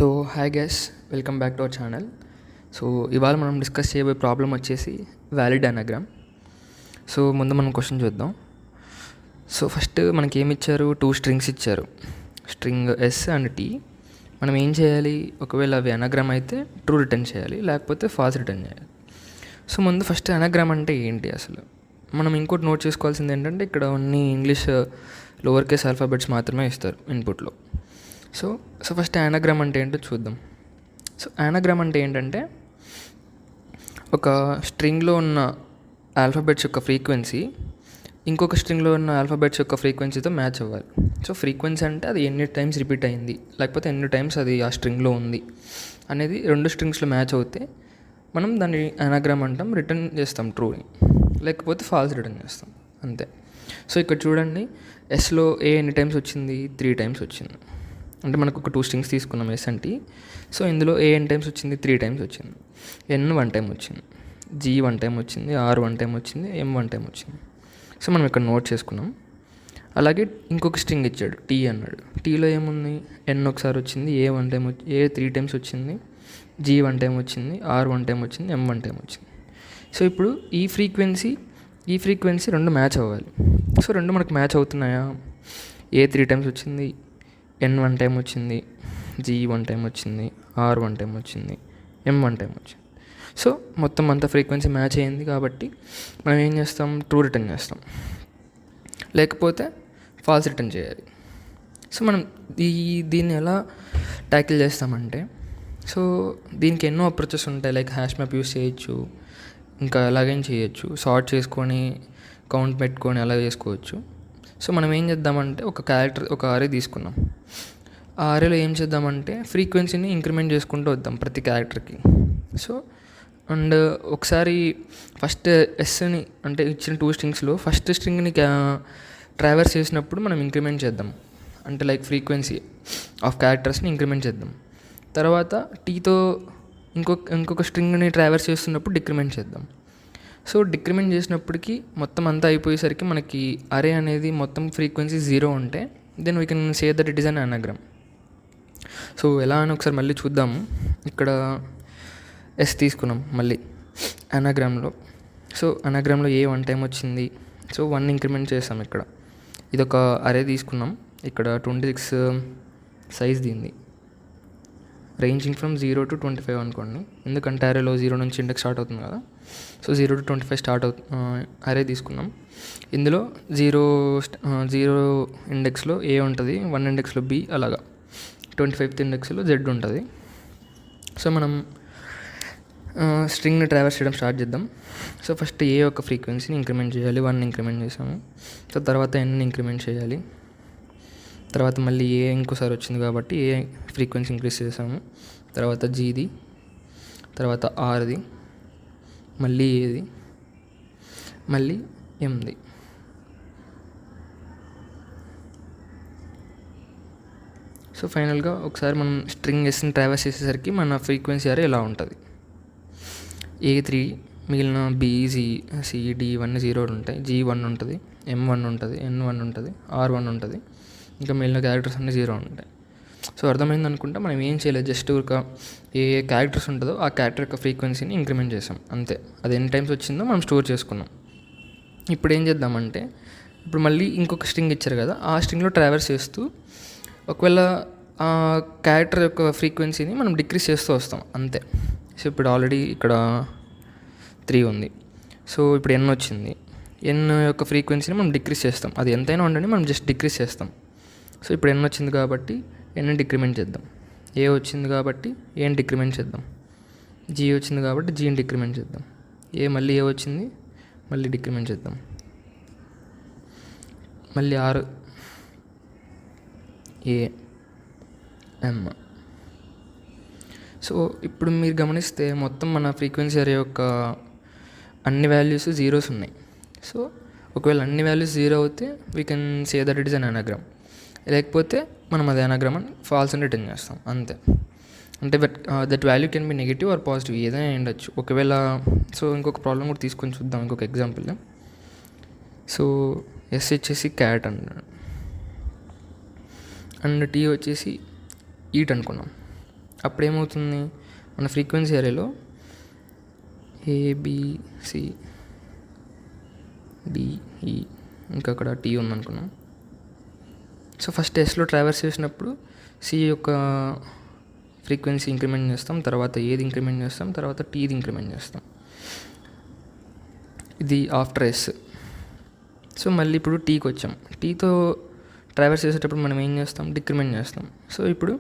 So hi guys, welcome back to our channel. So ఇవాళ మనం discuss చేయబోయే problem వచ్చేసి వ్యాలిడ్ అనాగ్రామ్. సో ముందు మనం క్వశ్చన్ చూద్దాం. సో ఫస్ట్ మనకి ఏమి ఇచ్చారు, 2 స్ట్రింగ్స్ ఇచ్చారు, స్ట్రింగ్ ఎస్ అండ్ టీ. మనం ఏం చేయాలి, ఒకవేళ అవి అనాగ్రామ్ అయితే ట్రూ రిటర్న్ చేయాలి, లేకపోతే ఫాల్స్ రిటర్న్ చేయాలి. సో ముందు ఫస్ట్ అనాగ్రామ్ అంటే ఏంటి అసలు. మనం ఇంకోటి నోట్ చేసుకోవాల్సింది ఏంటంటే, ఇక్కడ అన్ని ఇంగ్లీష్ లోవర్ కేస్ ఆల్ఫాబెట్స్ మాత్రమే ఇస్తారు ఇన్పుట్లో. సో ఫస్ట్ అనాగ్రామ్ అంటే ఏంటో చూద్దాం. సో అనాగ్రామ్ అంటే ఏంటంటే, ఒక స్ట్రింగ్లో ఉన్న ఆల్ఫాబెట్స్ యొక్క ఫ్రీక్వెన్సీ ఇంకొక స్ట్రింగ్లో ఉన్న ఆల్ఫాబెట్స్ యొక్క ఫ్రీక్వెన్సీతో మ్యాచ్ అవ్వాలి. సో ఫ్రీక్వెన్సీ అంటే అది ఎన్ని టైమ్స్ రిపీట్ అయింది, లేకపోతే ఎన్ని టైమ్స్ అది ఆ స్ట్రింగ్లో ఉంది అనేది 2 స్ట్రింగ్స్లో మ్యాచ్ అవుతే మనం దాన్ని అనాగ్రామ్ అంటాం. రిటర్న్ చేస్తాం ట్రూని, లేకపోతే ఫాల్స్ రిటర్న్ చేస్తాం, అంతే. సో ఇక్కడ చూడండి, ఎస్లో ఏ ఎన్ని టైమ్స్ వచ్చింది, 3 టైమ్స్ వచ్చింది. అంటే మనకు ఒక 2 స్ట్రింగ్స్ తీసుకున్నాం ఎస్ అండ్ టీ. సో ఇందులో ఏ ఎన్ని టైమ్స్ వచ్చింది, 3 టైమ్స్ వచ్చింది. ఎన్ 1 టైం వచ్చింది, జీ 1 టైం వచ్చింది, ఆర్ 1 టైం వచ్చింది, ఎం 1 టైం వచ్చింది. సో మనం ఇక్కడ నోట్ చేసుకున్నాం. అలాగే ఇంకొక స్ట్రింగ్ ఇచ్చాడు, టీ అన్నాడు. టీలో ఏముంది, ఎన్ ఒకసారి వచ్చింది, ఏ 1 టైం ఏ 3 టైమ్స్ వచ్చింది, జీ 1 టైం వచ్చింది, ఆర్ 1 టైం వచ్చింది, ఎం 1 టైం వచ్చింది. సో ఇప్పుడు ఈ ఫ్రీక్వెన్సీ 2 మ్యాచ్ అవ్వాలి. సో 2 మనకు మ్యాచ్ అవుతున్నాయా, ఏ 3 టైమ్స్ వచ్చింది, ఎన్ 1 టైం వచ్చింది, జీ 1 టైం వచ్చింది, ఆర్ 1 టైం వచ్చింది, ఎం 1 టైం వచ్చింది. సో మొత్తం అంత ఫ్రీక్వెన్సీ మ్యాచ్ అయ్యింది కాబట్టి మనం ఏం చేస్తాం, ట్రూ రిటర్న్ చేస్తాం, లేకపోతే ఫాల్స్ రిటర్న్ చేయాలి. సో మనం దీన్ని ఎలా ట్యాకిల్ చేస్తామంటే, సో దీనికి ఎన్నో అప్రోచెస్ ఉంటాయి. లైక్ హ్యాష్ మ్యాప్ యూస్ చేయొచ్చు, ఇంకా ఎలాగైనా చేయొచ్చు, సార్ట్ చేసుకొని కౌంట్ పెట్టుకొని అలా చేసుకోవచ్చు. సో మనం ఏం చేద్దామంటే, ఒక అరే తీసుకున్నాం. ఆ అరేలో ఏం చేద్దామంటే ఫ్రీక్వెన్సీని ఇంక్రిమెంట్ చేసుకుంటూ వద్దాం ప్రతి క్యారెక్టర్కి. సో అండ్ ఒకసారి ఫస్ట్ ఎస్ని అంటే ఇచ్చిన 2 స్ట్రింగ్స్లో ఫస్ట్ స్ట్రింగ్ని ట్రావర్స్ చేసినప్పుడు మనం ఇంక్రిమెంట్ చేద్దాం. అంటే లైక్ ఫ్రీక్వెన్సీ ఆఫ్ క్యారెక్టర్స్ని ఇంక్రిమెంట్ చేద్దాం. తర్వాత టీతో ఇంకొక స్ట్రింగ్ని ట్రావర్స్ చేస్తున్నప్పుడు డిక్రిమెంట్ చేద్దాం. సో డిక్రిమెంట్ చేసినప్పటికీ మొత్తం అంతా అయిపోయేసరికి మనకి అరే అనేది మొత్తం ఫ్రీక్వెన్సీ 0 ఉంటే then we can say that it is an anagram. So ఎలా అని ఒకసారి మళ్ళీ చూద్దాము. ఇక్కడ ఎస్ తీసుకున్నాం మళ్ళీ అనాగ్రామ్లో. సో అనాగ్రామ్లో ఏ 1 టైం వచ్చింది, సో 1 ఇంక్రిమెంట్ చేస్తాం. ఇక్కడ ఇదొక అరే తీసుకున్నాం. ఇక్కడ 26 సైజ్ దీన్ని, రేంజింగ్ ఫ్రమ్ 0 to 25 అనుకోండి, ఎందుకంటే అరేలో 0 నుంచి ఇండెక్స్ స్టార్ట్ అవుతుంది కదా. సో 0 to 25 స్టార్ట్ అరే తీసుకున్నాం. ఇందులో 0 ఇండెక్స్లో ఏ ఉంటుంది, 1 ఇండెక్స్లో బి, అలాగా 25th ఇండెక్స్లో జెడ్ ఉంటుంది. సో మనం స్ట్రింగ్ని ట్రావర్స్ చేయడం స్టార్ట్ చేద్దాం. సో ఫస్ట్ ఏ యొక్క ఫ్రీక్వెన్సీని ఇంక్రిమెంట్ చేయాలి, 1 ఇంక్రిమెంట్ చేసాము. సో తర్వాత ఎన్ ఇంక్రిమెంట్ చేయాలి. తర్వాత మళ్ళీ ఏ ఇంకోసారి వచ్చింది కాబట్టి ఏ ఫ్రీక్వెన్సీ ఇంక్రీజ్ చేసాము. తర్వాత జీది, తర్వాత ఆర్ది, మళ్ళీ ఏది, మళ్ళీ ఎంది. సో ఫైనల్గా ఒకసారి మనం స్ట్రింగ్ ఎస్ని ట్రావర్స్ చేసేసరికి మన ఫ్రీక్వెన్సీ అరే ఇలా ఉంటుంది. ఏ3, మిగిలిన బి, సి, డి ఇవన్నీ 0 ఉంటాయి, జీ 1 ఉంటుంది, ఎం 1 ఉంటుంది, ఎన్ 1 ఉంటుంది, ఆర్ 1 ఉంటుంది, ఇంకా మిగిలిన క్యారెక్టర్స్ అన్నీ 0 ఉంటాయి. సో అర్థమైంది అనుకుంటా. మనం ఏం చేయలేదు, జస్ట్ ఒక ఏ క్యారెక్టర్స్ ఉంటుందో ఆ క్యారెక్టర్ యొక్క ఫ్రీక్వెన్సీని ఇంక్రిమెంట్ చేసాం, అంతే. అది ఎన్ని టైమ్స్ వచ్చిందో మనం స్టోర్ చేసుకున్నాం. ఇప్పుడు ఏం చేద్దామంటే, ఇప్పుడు మళ్ళీ ఇంకొక స్ట్రింగ్ ఇచ్చారు కదా, ఆ స్ట్రింగ్లో ట్రావర్స్ చేస్తూ ఒకవేళ ఆ క్యారెక్టర్ యొక్క ఫ్రీక్వెన్సీని మనం డిక్రీజ్ చేస్తూ వస్తాం, అంతే. సో ఇప్పుడు ఆల్రెడీ ఇక్కడ 3 ఉంది. సో ఇప్పుడు ఎన్ వచ్చింది, ఎన్ యొక్క ఫ్రీక్వెన్సీని మనం డిక్రీజ్ చేస్తాం. అది ఎంతైనా ఉండండి, మనం జస్ట్ డిక్రీజ్ చేస్తాం. సో ఇప్పుడు ఎన్ వచ్చింది కాబట్టి ఎన్ని డిక్రిమెంట్ చేద్దాం. ఏ వచ్చింది కాబట్టి ఏని డిక్రిమెంట్ చేద్దాం. జీ వచ్చింది కాబట్టి జీని డిక్రిమెంట్ చేద్దాం. మళ్ళీ ఏ వచ్చింది, మళ్ళీ డిక్రిమెంట్ చేద్దాం. మళ్ళీ ఆర్, ఏ, ఎం. సో ఇప్పుడు మీరు గమనిస్తే మొత్తం మన ఫ్రీక్వెన్సీ అరే యొక్క అన్ని వాల్యూస్ 0s ఉన్నాయి. సో ఒకవేళ అన్ని వాల్యూస్ 0 అవుతే we can say that it is an anagram. లేకపోతే మనం అది అనాగ్రామ్ అని ఫాల్స్ అని రిటర్న్ చేస్తాం, అంతే. అంటే that value can be negative or positive, ఏదైనా ఉండొచ్చు. ఒకవేళ సో ఇంకొక ప్రాబ్లం కూడా తీసుకొని చూద్దాం, ఇంకొక ఎగ్జాంపుల్. సో ఎస్ వచ్చేసి క్యాట్ అన్నాడు, అండ్ టీ వచ్చేసి ఈట్ అనుకున్నాం. అప్పుడు ఏమవుతుంది, మన ఫ్రీక్వెన్సీ అరేలో ఏబిసి డిఈ ఇంకా అక్కడ టీ ఉందనుకున్నాం. సో ఫస్ట్ ఎస్లో ట్రావెర్స్ చేసినప్పుడు సి యొక్క ఫ్రీక్వెన్సీ ఇంక్రిమెంట్ చేస్తాం, తర్వాత ఏది ఇంక్రిమెంట్ చేస్తాం, తర్వాత టీది ఇంక్రిమెంట్ చేస్తాం. ఇది ఆఫ్టర్ ఎస్. సో మళ్ళీ ఇప్పుడు టీకి వచ్చాం. టీతో ట్రావెర్స్ చేసేటప్పుడు మనం ఏం చేస్తాం, డిక్రిమెంట్ చేస్తాం. సో ఇప్పుడు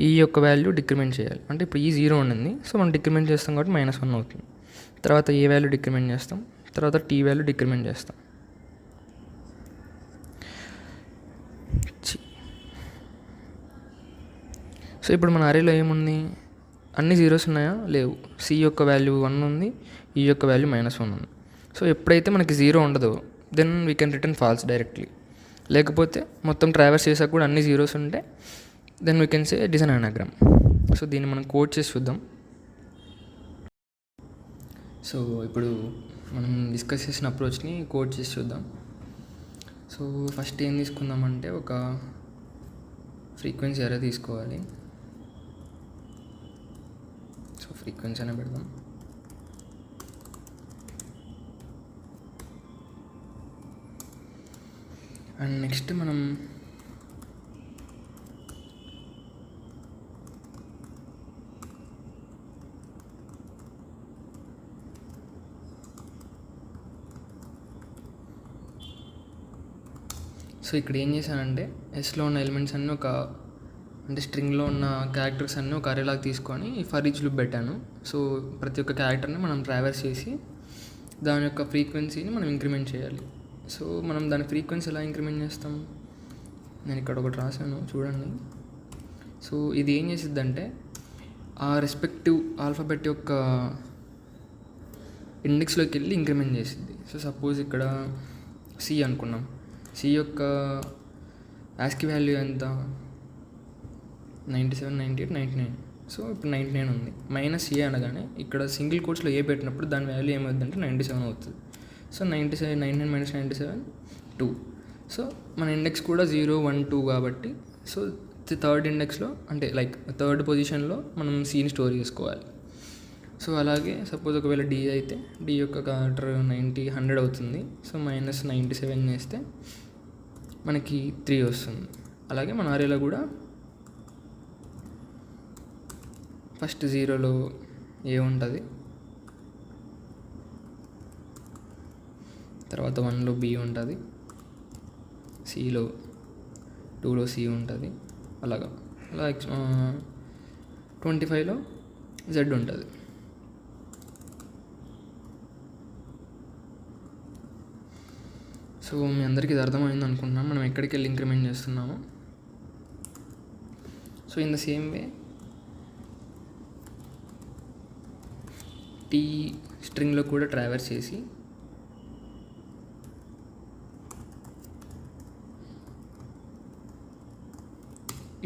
ఈ యొక్క వాల్యూ డిక్రిమెంట్ చేయాలి. అంటే ఇప్పుడు ఈ 0 ఉండింది, సో మనం డిక్రిమెంట్ చేస్తాం కాబట్టి -1 అవుతుంది. తర్వాత ఏ వాల్యూ డిక్రిమెంట్ చేస్తాం, తర్వాత టీ వాల్యూ డిక్రిమెంట్ చేస్తాం. సో ఇప్పుడు మన అరేలో ఏముంది, అన్ని జీరోస్ ఉన్నాయా, లేవు. సి యొక్క వాల్యూ 1 ఉంది, ఈ యొక్క వాల్యూ -1 ఉంది. సో ఎప్పుడైతే మనకి 0 ఉండదో then we can return false directly. లేకపోతే మొత్తం ట్రావెర్స్ చేసాక కూడా అన్ని జీరోస్ ఉంటే then we can say it is an anagram. So దీన్ని మనం కోడ్ చేసి చూద్దాం. సో ఇప్పుడు మనం డిస్కస్ చేసిన అప్రోచ్ని కోడ్ చేసి చూద్దాం. సో ఫస్ట్ ఏం తీసుకుందామంటే ఒక ఫ్రీక్వెన్సీ అరే తీసుకోవాలి. సో ఫ్రీక్వెన్సీ అనే పెడదాం. అండ్ నెక్స్ట్ మనం సో ఇక్కడ ఏం చేశానంటే ఎస్లో ఉన్న ఎలిమెంట్స్ అన్నీ అంటే స్ట్రింగ్లో ఉన్న క్యారెక్టర్స్ అన్నీ ఒక అరేలాగా తీసుకొని ఫర్ ఈచ్ లూప్ పెట్టాను. సో ప్రతి ఒక్క క్యారెక్టర్ని మనం ట్రావెర్స్ చేసి దాని యొక్క ఫ్రీక్వెన్సీని మనం ఇంక్రిమెంట్ చేయాలి. సో మనం దాని ఫ్రీక్వెన్సీ ఎలా ఇంక్రిమెంట్ చేస్తాం, నేను ఇక్కడ ఒకటి రాశాను చూడండి. సో ఇది ఏం చేసిద్దంటే ఆ రెస్పెక్టివ్ ఆల్ఫాబెట్ యొక్క ఇండెక్స్లోకి వెళ్ళి ఇంక్రిమెంట్ చేసిద్ది. సో సపోజ్ ఇక్కడ సి అనుకున్నాం, సి యొక్క యాస్కీ వాల్యూ ఎంత, 97, 98, 99. సో ఇప్పుడు 99 ఉంది. -a అనగానే ఇక్కడ సింగిల్ కోట్స్లో ఏ పెట్టినప్పుడు దాని వాల్యూ ఏమవుతుందంటే 97 అవుతుంది. సో 97, 99 - 97 2. సో మన ఇండెక్స్ కూడా 0, 1, 2 కాబట్టి సో థర్డ్ ఇండెక్స్లో అంటే లైక్ థర్డ్ పొజిషన్లో మనం సీని స్టోర్ చేసుకోవాలి. సో అలాగే సపోజ్ ఒకవేళ డి అయితే డి యొక్క క్యారెక్టర్ 90, 100 అవుతుంది. సో -97 చేస్తే మనకి 3 వస్తుంది. అలాగే మన ఆరేలో కూడా ఫస్ట్ 0లో ఏ ఉంటుంది, తర్వాత 1లో బి ఉంటుంది, సిలో 2లో సి ఉంటుంది, అలా 25లో జెడ్ ఉంటుంది. సో మీ అందరికీ ఇది అర్థమైంది అనుకుంటున్నాం మనం ఎక్కడికి వెళ్ళి ఇంక్రిమెంట్ చేస్తున్నాము. So in the same way T స్ట్రింగ్లో కూడా ట్రావెర్స్ చేసి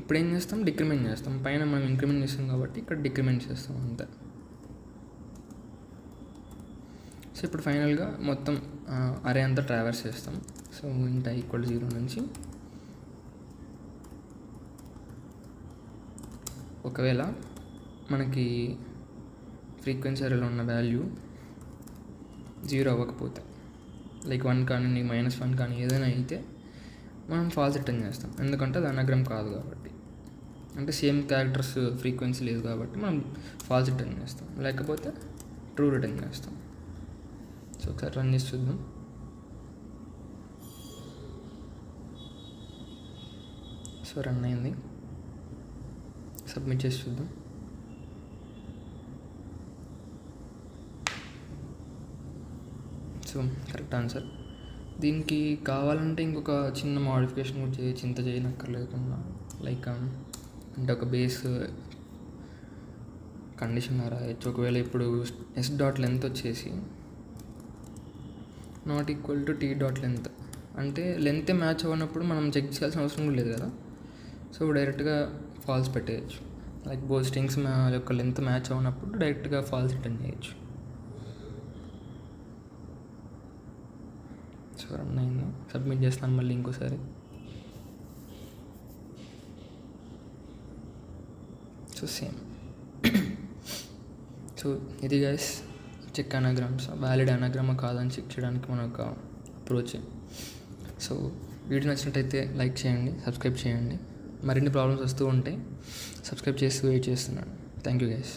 ఇప్పుడు ఏం చేస్తాం, డిక్రిమెంట్ చేస్తాం. పైన మనం ఇంక్రిమెంట్ చేస్తాం కాబట్టి ఇక్కడ డిక్రిమెంట్ చేస్తాం అంతే. సో ఇప్పుడు ఫైనల్గా మొత్తం అరే అంతా ట్రావెర్స్ చేస్తాం. సో ఇంట = 0 నుంచి ఒకవేళ మనకి ఫ్రీక్వెన్సీ అరేలో ఉన్న వాల్యూ 0 అవ్వకపోతే లైక్ 1 కానీ -1 కానీ ఏదైనా అయితే మనం ఫాల్స్ రిటర్న్ చేస్తాం. ఎందుకంటే అది అనాగ్రామ్ కాదు కాబట్టి, అంటే సేమ్ క్యారెక్టర్స్ ఫ్రీక్వెన్సీ లేదు కాబట్టి మనం ఫాల్స్ రిటర్న్ చేస్తాం, లేకపోతే ట్రూ రిటర్న్ చేస్తాం. సో ఒకసారి రన్ చేసి చూద్దాం. సో రన్ అయింది, సబ్మిట్ చేసి చూద్దాం. So correct answer. దీనికి కావాలంటే ఇంకొక చిన్న మోడిఫికేషన్ కూడా చింత చేయనక్కర్లేకుండా లైక్ అంటే ఒక బేస్ కండిషన్ రాయొచ్చు. ఒకవేళ ఇప్పుడు s.length వచ్చేసి =t.length అంటే లెంత్ మ్యాచ్ అవ్వనప్పుడు మనం చెక్ చేయాల్సిన అవసరం కూడా లేదు కదా. సో డైరెక్ట్గా ఫాల్స్ పెట్టేయచ్చు. లైక్ బోత్ స్ట్రింగ్స్ యొక్క లెంత్ మ్యాచ్ అవ్వనప్పుడు డైరెక్ట్గా ఫాల్స్ రిటర్న్ చేయొచ్చు. సో రన్ అయింది, సబ్మిట్ చేస్తాను మళ్ళీ ఇంకోసారి. సో సేమ్ సో ఇది గైస్ చెక్ అనాగ్రామ్స్ వ్యాలిడ్ అనాగ్రామా కాదని చెక్ చేయడానికి మన ఒక అప్రోచ్. సో వీడియో నచ్చినట్టయితే లైక్ చేయండి, సబ్స్క్రైబ్ చేయండి. మరిన్ని ప్రాబ్లమ్స్ వస్తూ ఉంటాయి, సబ్స్క్రైబ్ చేస్తూ వెయిట్ చేస్తున్నాను. Thank you guys.